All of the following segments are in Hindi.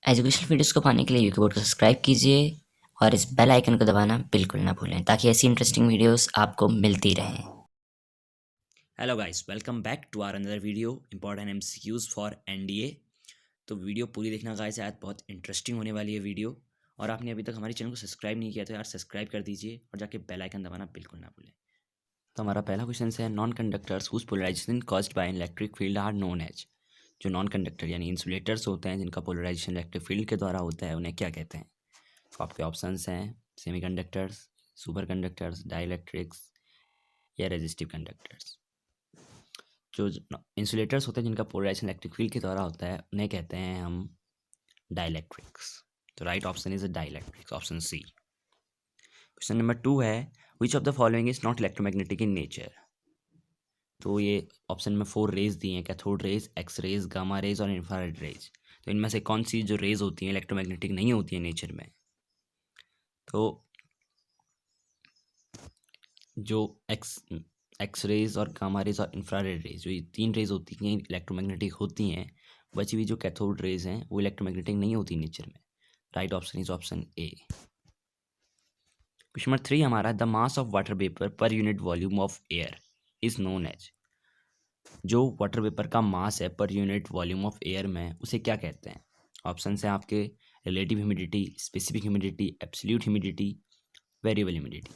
एजुकेशनल वीडियोस को पाने के लिए यूट्यूब को सब्सक्राइब कीजिए और इस बेल आइकन को दबाना बिल्कुल ना भूलें ताकि ऐसी इंटरेस्टिंग वीडियोस आपको मिलती रहें। Hello guys, welcome back to our another video important MCQs for NDA. तो वीडियो पूरी देखना गाइस, आज बहुत इंटरेस्टिंग होने वाली है वीडियो। और आपने अभी तक हमारे चैनल को सब्सक्राइब नहीं किया तो यार सब्सक्राइब कर दीजिए और जाके बेल आइकन दबाना बिल्कुल ना भूलें। तो हमारा पहला क्वेश्चन है non conductors whose polarization caused by electric field are known as. जो नॉन कंडक्टर यानी इंसुलेटर्स होते हैं जिनका पोलराइजेशन इलेक्ट्रिक फील्ड के द्वारा होता है उन्हें क्या कहते हैं। तो आपके ऑप्शंस हैं सेमीकंडक्टर्स, सुपर कंडक्टर्स, डाइलेक्ट्रिक्स या रेजिस्टिव कंडक्टर्स। जो इंसुलेटर्स होते हैं जिनका पोलराइजेशन इलेक्ट्रिक फील्ड के द्वारा होता है उन्हें कहते हैं हम डाइलेक्ट्रिक्स। तो right option is dielectrics, option C. Question number 2 है which of the following is not electromagnetic in nature. तो ये ऑप्शन में 4 रेज दिए हैं, cathode rays, X rays, gamma rays और इंफ्रारेड रेज। तो इनमें से कौन सी जो रेज होती हैं इलेक्ट्रोमैग्नेटिक नहीं होती है नेचर में। तो जो एक्स रेज और गामा रेज और इंफ्रारेड रेज, जो ये 3 रेज होती हैं इलेक्ट्रोमैग्नेटिक होती हैं। बची हुई जो कैथोड रेज हैं वो इलेक्ट्रोमैग्नेटिक नहीं होती नेचर में। Right option is option A. Question number 3 हमारा the mass of water vapour per unit volume of air is known as. जो वाटर वेपर का मास है पर यूनिट वॉल्यूम ऑफ एयर में उसे क्या कहते हैं। ऑप्शन है आपके relative humidity, specific humidity, absolute humidity, variable humidity.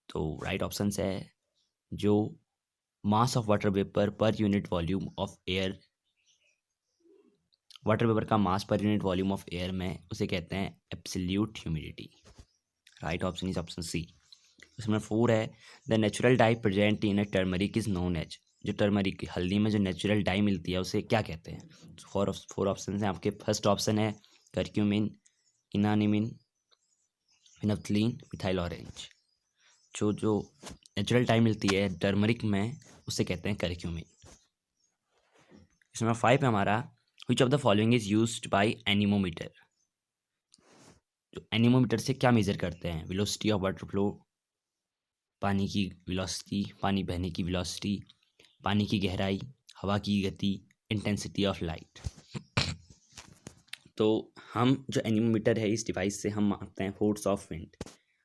तो राइट ऑप्शन है जो मास of water vapour per unit volume of air, water vapour का मास पर यूनिट वॉल्यूम ऑफ एयर में उसे कहते हैं absolute humidity. Right option is option C. Question number 4 है the natural dye present in a turmeric is known as. जो टर्मरिक हल्दी में जो नेचुरल डाई मिलती है उसे क्या कहते हैं। फोर ऑप्शन हैं आपके। फर्स्ट ऑप्शन है करक्यूमिन, इनानिमिन, फिनफ्थलीन, मिथाइल ऑरेंज। जो नेचुरल डाई मिलती है टर्मरिक में उसे कहते हैं करक्यूमिन। क्वेश्चन नंबर 5 है हमारा विच of the following is used by anemometer. जो एनीमोमीटर से क्या मेजर करते हैं। वेलोसिटी ऑफ वाटर फ्लो, पानी की वेलोसिटी, पानी बहने की वेलोसिटी, पानी की गहराई, हवा की गति, इंटेंसिटी ऑफ लाइट। तो हम जो एनीमोमीटर है इस डिवाइस से हम मापते हैं फोर्स ऑफ विंड,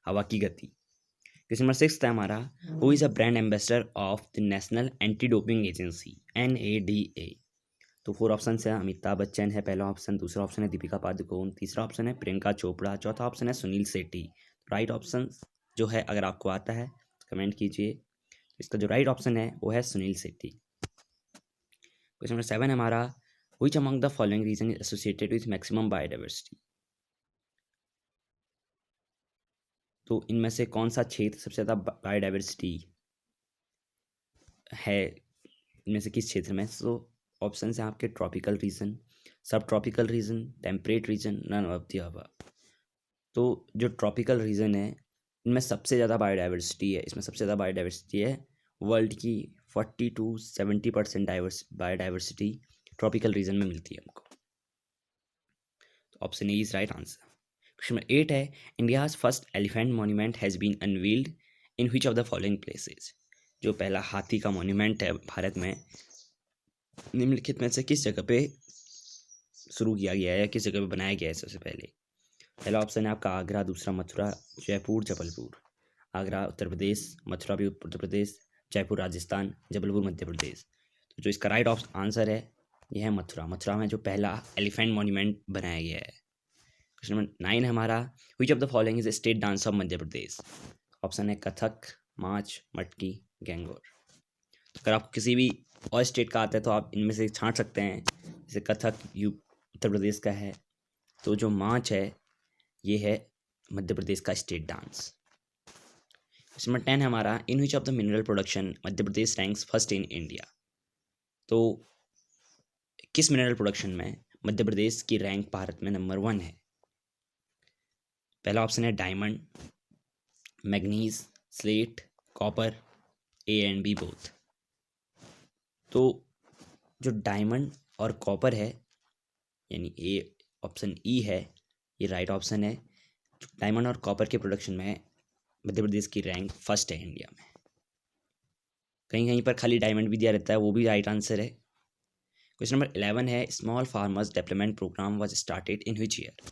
हवा की गति। क्वेश्चन नंबर 6 है हमारा who is a brand ambassador of the national anti doping agency NADA। तो 4 ऑप्शन है अमिताभ बच्चन है पहला ऑप्शन, दूसरा ऑप्शन है दीपिका पादुकोण, तीसरा ऑप्शन है प्रियंका चोपड़ा, चौथा ऑप्शन है सुनील शेट्टी। राइट ऑप्शन जो है अगर आपको आता है कमेंट कीजिए। इसका जो राइट ऑप्शन है वो है सुनील शेट्टी। क्वेश्चन नंबर 7 हमारा which among the following region is associated with maximum biodiversity. तो इनमें से कौन सा क्षेत्र सबसे ज़्यादा बायोडाइवर्सिटी है, इनमें से किस क्षेत्र में। सो ऑप्शन है आपके tropical region, subtropical region, temperate region, none of the above. तो जो ट्रॉपिकल रीजन है इनमें सबसे ज़्यादा बायोडाइवर्सिटी है, इसमें सबसे ज़्यादा बायोडाइवर्सिटी है वर्ल्ड की 40 to 70% बायोडाइवर्सिटी ट्रॉपिकल रीजन में मिलती है हमको। तो option A is right answer. Question number 8 है India's first elephant monument has been unveiled in which of the following places. जो पहला हाथी का मॉन्यूमेंट है भारत में निम्नलिखित में से किस जगह पे शुरू किया गया है या किस जगह पे बनाया गया है सबसे पहले। पहला ऑप्शन है आपका आगरा, दूसरा मथुरा, जयपुर, जबलपुर। आगरा उत्तर प्रदेश, मथुरा भी उत्तर प्रदेश, जयपुर राजस्थान, जबलपुर मध्य प्रदेश। तो जो इसका राइट आंसर है यह है मथुरा। मथुरा में जो पहला एलिफेंट मॉन्यूमेंट बनाया गया है। क्वेश्चन नंबर 9 है हमारा विच of the following is state dance of Madhya Pradesh. Option है कथक, माच, मटकी, गेंगोर। तो अगर आपको किसी भी और स्टेट का आता है तो आप इनमें से छांट सकते हैं। जैसे कथक उत्तर प्रदेश का है, तो जो माच है ये है मध्य प्रदेश का स्टेट डांस। क्वेश्चन नंबर 10 है हमारा in which of the mineral production Madhya Pradesh ranks first in India. तो किस मिनरल प्रोडक्शन में मध्य प्रदेश की रैंक भारत में नंबर 1 है। पहला ऑप्शन है diamond, manganese, slate, copper, A and B both. तो जो डायमंड और कॉपर है यानी ए ऑप्शन ई है ये राइट ऑप्शन है। डायमंड और कॉपर के प्रोडक्शन में मध्य प्रदेश की रैंक फर्स्ट है इंडिया में। कहीं कहीं पर खाली डायमंड भी दिया रहता है, वो भी राइट आंसर है। क्वेश्चन नंबर 11 है small farmers development programme was started in which year.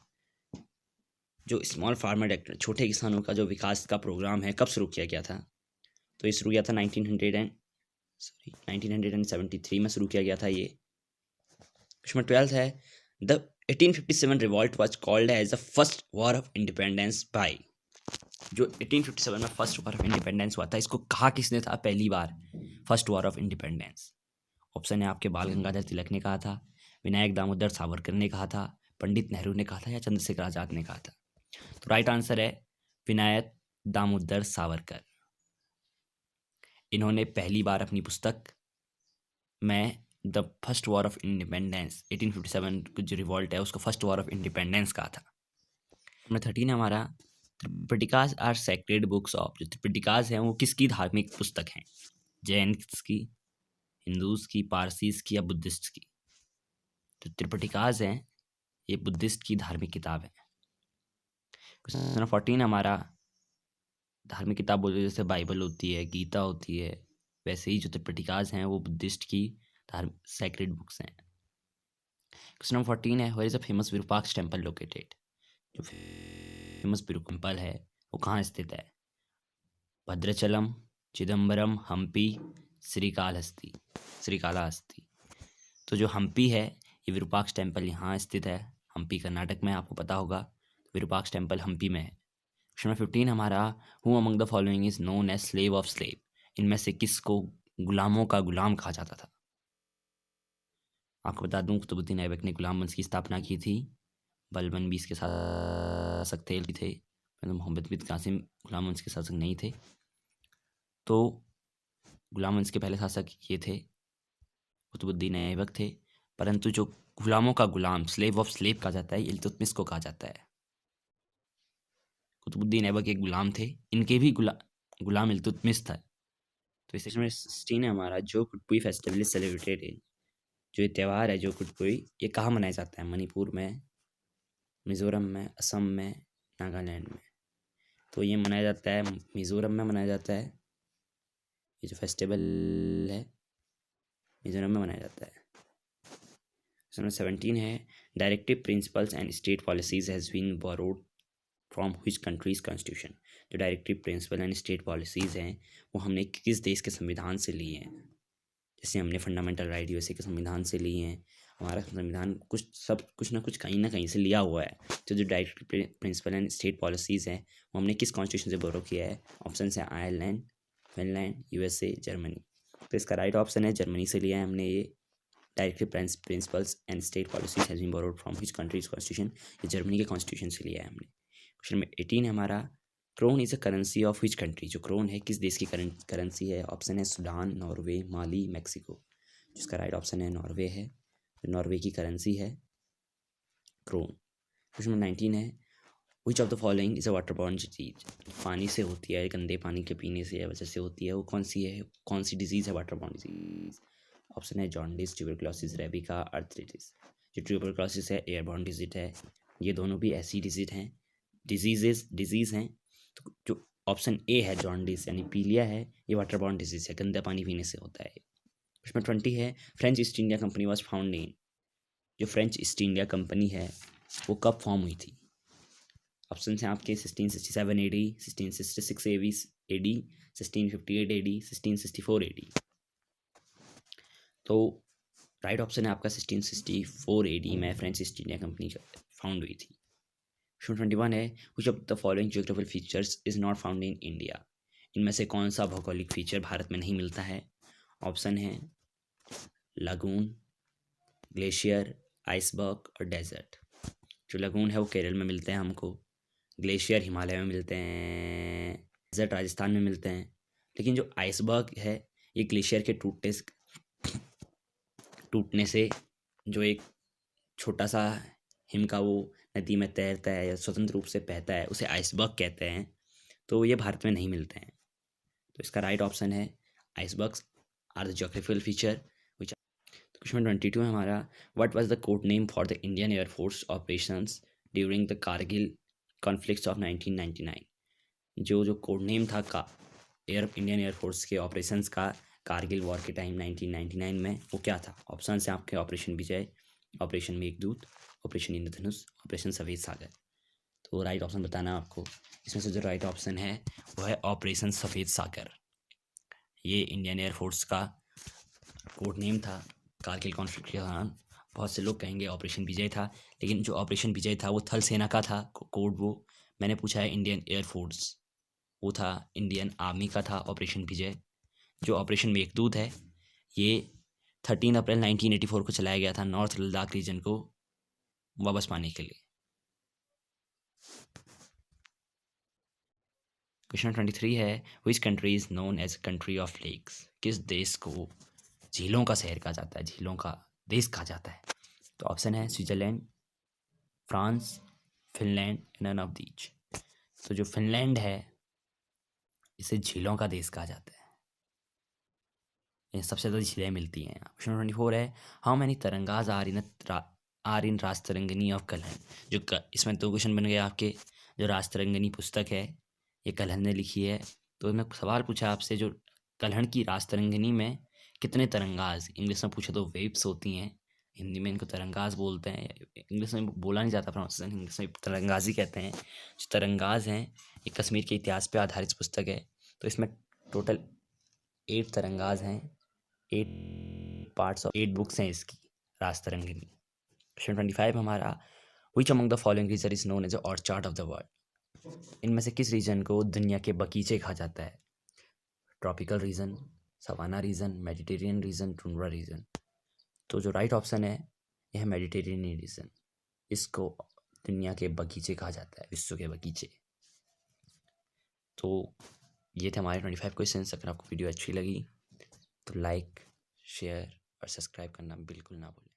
जो स्मॉल फार्मर छोटे किसानों का जो विकास का प्रोग्राम है कब शुरू किया गया था? तो ये शुरू किया था 1973 में शुरू किया गया था ये। क्वेश्चन नंबर 12 है the 1857 revolt was called as the first war of independence by. जो 1857 में फर्स्ट वॉर ऑफ इंडिपेंडेंस हुआ था इसको कहा किसने था पहली बार first war of independence? Option है आपके बाल गंगाधर तिलक ने कहा था, विनायक दामोदर सावरकर ने कहा था, पंडित नेहरू ने कहा था या चंद्रशेखर आजाद ने कहा था? तो राइट आंसर है विनायक दामोदर सावरकर। इन्होंने पहली बार अपनी पुस्तक में the first war of independence 1857 का जो रिवॉल्ट है उसको फर्स्ट वॉर ऑफ इंडिपेंडेंस कहा था। नंबर 13 हमारा त्रिपिटिकास आर सेक्रेड बुक्स ऑफ। जो त्रिपिटिकास हैं वो किसकी धार्मिक पुस्तक हैं? जैन्स की, हिंदूज की, पारसीज की या बुद्धिस्ट की? तो त्रिपिटिकास हैं ये बुद्धिस्ट की धार्मिक किताब है। क्वेश्चन नंबर 14 हमारा धार्मिक किताब बोलते जैसे बाइबल होती है, गीता होती है, वैसे ही जो त्रिपिटिकास हैं वो बुद्धिस्ट की सैक्रेड बुक्स हैं। क्वेश्चन नंबर 14 है where is the famous Virupaksha temple located. जो फेमस विरूपाक्ष टेम्पल है वो कहाँ स्थित है? भद्राचलम, चिदम्बरम, हम्पी, श्रीकालाहस्ती। तो जो हम्पी है ये विरूपाक्ष टेम्पल यहाँ स्थित है, हम्पी कर्नाटक में, आपको पता होगा विरूपाक्ष टेम्पल हम्पी में है। क्वेश्चन नंबर 15 हमारा who among the following is known as slave of slave. इनमें से किसको गुलामों का गुलाम कहा जाता था? आपको बता दूं कुतुबुद्दीन ऐबक ने गुलाम वंश की स्थापना की थी। बलबन भी इसके साथ शासक थे, मोहम्मद बिन कासिम गुलाम वंश के शासक नहीं थे। तो गुलाम वंश के पहले शासक ये थे, कुतुबुद्दीन ऐबक थे। परंतु जो गुलामों का गुलाम स्लेव ऑफ स्लेव कहा जाता है इल्तुतमिश को कहा जाता है। कुतुबुद्दीन ऐबक एक गुलाम थे, इनके भी गुलाम इल्तुतमिश था। तो इस सेक्शन में 16 है हमारा जो Kutpui festival is celebrated in. जो ये त्यौहार है जो कुटपुई ये कहाँ मनाया जाता है? मणिपुर में, मिज़ोरम में, असम में, नागालैंड में। तो ये मनाया जाता है मिज़ोरम में मनाया जाता है। ये जो फेस्टिवल है मिज़ोरम में मनाया जाता है। क्वेश्चन नंबर 17 है directive principles and state policies has been borrowed from which countries constitution. जो directive principle and state policies हैं वो हमने किस देश के संविधान से लिए हैं? जैसे हमने फंडामेंटल राइट यूएसए के संविधान से लिए हैं। हमारा संविधान कुछ ना कुछ कहीं ना कहीं से लिया हुआ है। तो जो directive principle and state policies हैं वो हमने किस कॉन्स्टिट्यूशन से बोरो किया है? ऑप्शन है आयरलैंड, फिनलैंड, यूएसए, जर्मनी। तो इसका राइट ऑप्शन है जर्मनी से लिया है हमने ये directive principles and state policies has been borrowed from which countries constitution. ये जर्मनी के कॉन्स्टिट्यूशन से लिया है हमने। क्वेश्चन नंबर 18 है हमारा krone is a currency of which country. जो क्रोन है किस देश की करेंसी है? ऑप्शन है सूडान, नॉर्वे, माली, मैक्सिको। जिसका राइट ऑप्शन है नॉर्वे है, नॉर्वे की करेंसी है क्रोन। क्वेश्चन नंबर 19 है which of the following is a water borne disease. पानी से होती है, गंदे पानी के पीने से या वजह से होती है, वो कौन सी है? कौन सी डिजीज है वाटर बॉर्न डिजीज? ऑप्शन है जॉन्डिस, ट्यूबरक्लोसिस, रेबिका, आर्थराइटिस। जो ट्यूबरक्लोसिस है एयरबॉर्न डिजीज है। ये दोनों भी ऐसी डिजीज़ हैं। तो जो ऑप्शन ए है जॉन्डिस यानी पीलिया है ये वाटर बॉर्न डिजीज है, गंदा पानी पीने से होता है। उसमें 20 है French east India company was found in. जो फ्रेंच ईस्ट इंडिया कंपनी है वो कब फॉर्म हुई थी? ऑप्शन हैं आपके 1667 AD, 1666 AD, 1658 AD, 1664 AD। तो राइट ऑप्शन है आपका 1664 AD में French east India company found हुई थी। क्वेश्चन 21 है which of the following geographical features is not found in India. इनमें से कौन सा भौगोलिक फीचर भारत में नहीं मिलता है? ऑप्शन है लगून, ग्लेशियर, आइसबर्ग और डेजर्ट। जो लगून है वो केरल में मिलते हैं हमको, ग्लेशियर हिमालय में मिलते हैं, डेजर्ट राजस्थान में मिलते हैं। लेकिन जो आइसबर्ग है ये ग्लेशियर के टूटने से जो एक छोटा सा हिम का वो नदी में तैरता है या स्वतंत्र रूप से बहता है उसे आइसबर्ग कहते हैं। तो ये भारत में नहीं मिलते हैं। तो इसका राइट ऑप्शन है icebergs are the geographical feature which. Question 22 है हमारा what was the code name for the Indian air force operations during the Kargil conflicts of 1999। जो कोड नेम था इंडियन एयरफोर्स के ऑपरेशंस का कारगिल वॉर के टाइम 1999 में, वो क्या था? ऑप्शन है आपके ऑपरेशन विजय, ऑपरेशन मेघदूत, ऑपरेशन इंद्रधनुष, ऑपरेशन सफेद सागर। तो राइट ऑप्शन बताना आपको। इसमें से जो राइट ऑप्शन है वो है ऑपरेशन सफेद सागर। ये इंडियन एयरफोर्स का कोड नेम था कारगिल कॉन्फ्लिक्ट के दौरान। बहुत से लोग कहेंगे ऑपरेशन विजय था, लेकिन जो ऑपरेशन विजय था वो थल सेना का था कोड। वो मैंने पूछा है इंडियन एयरफोर्स, वो था इंडियन आर्मी का था ऑपरेशन विजय। जो ऑपरेशन मेघदूत है ये 13 अप्रैल 1984 को चलाया गया था नॉर्थ लद्दाख रीजन को वापस पाने के लिए। क्वेश्चन 23 है, which country is known as country of lakes? किस देश को झीलों का शहर कहा जाता है, झीलों का देश कहा जाता है? तो ऑप्शन है Switzerland, France, Finland, none of these. तो जो फिनलैंड है इसे झीलों का देश कहा जाता है, ये सबसे ज़्यादा झीलें मिलती हैं। क्वेश्चन 24 है, how many tarangas are in Rajatarangini of Kalhana? इसमें 2 क्वेश्चन बन गए आपके। जो राजतरंगिनी पुस्तक है ये कलहन ने लिखी है, तो इसमें सवाल पूछा आपसे जो कलहन की राजतरंगिनी में कितने तरंगाज, इंग्लिश में पूछे तो वेव्स होती हैं, हिंदी में इनको तरंगाज बोलते हैं। इंग्लिश में बोला नहीं जाता प्रोनाउंसिएशन, इंग्लिश में तरंगाज ही कहते हैं। जो तरंगाज हैं ये कश्मीर के इतिहास पे आधारित पुस्तक है। तो इसमें टोटल 8 तरंगाज हैं, 8 पार्ट्स ऑफ 8 बुक्स हैं इसकी राजतरंगिनी। क्वेश्चन 25 हमारा, which among the following region is known as orchard of the world? इनमें से किस रीजन को दुनिया के बगीचे कहा जाता है? Tropical region, savanna region, Mediterranean region, tundra region. तो जो राइट ऑप्शन है यह है मेडिटेरियन रीजन। इसको दुनिया के बगीचे कहा जाता है, विश्व के बगीचे। तो ये थे हमारे 25 क्वेश्चन। अगर आपको वीडियो अच्छी लगी तो लाइक, शेयर और सब्सक्राइब करना बिल्कुल ना भूलें।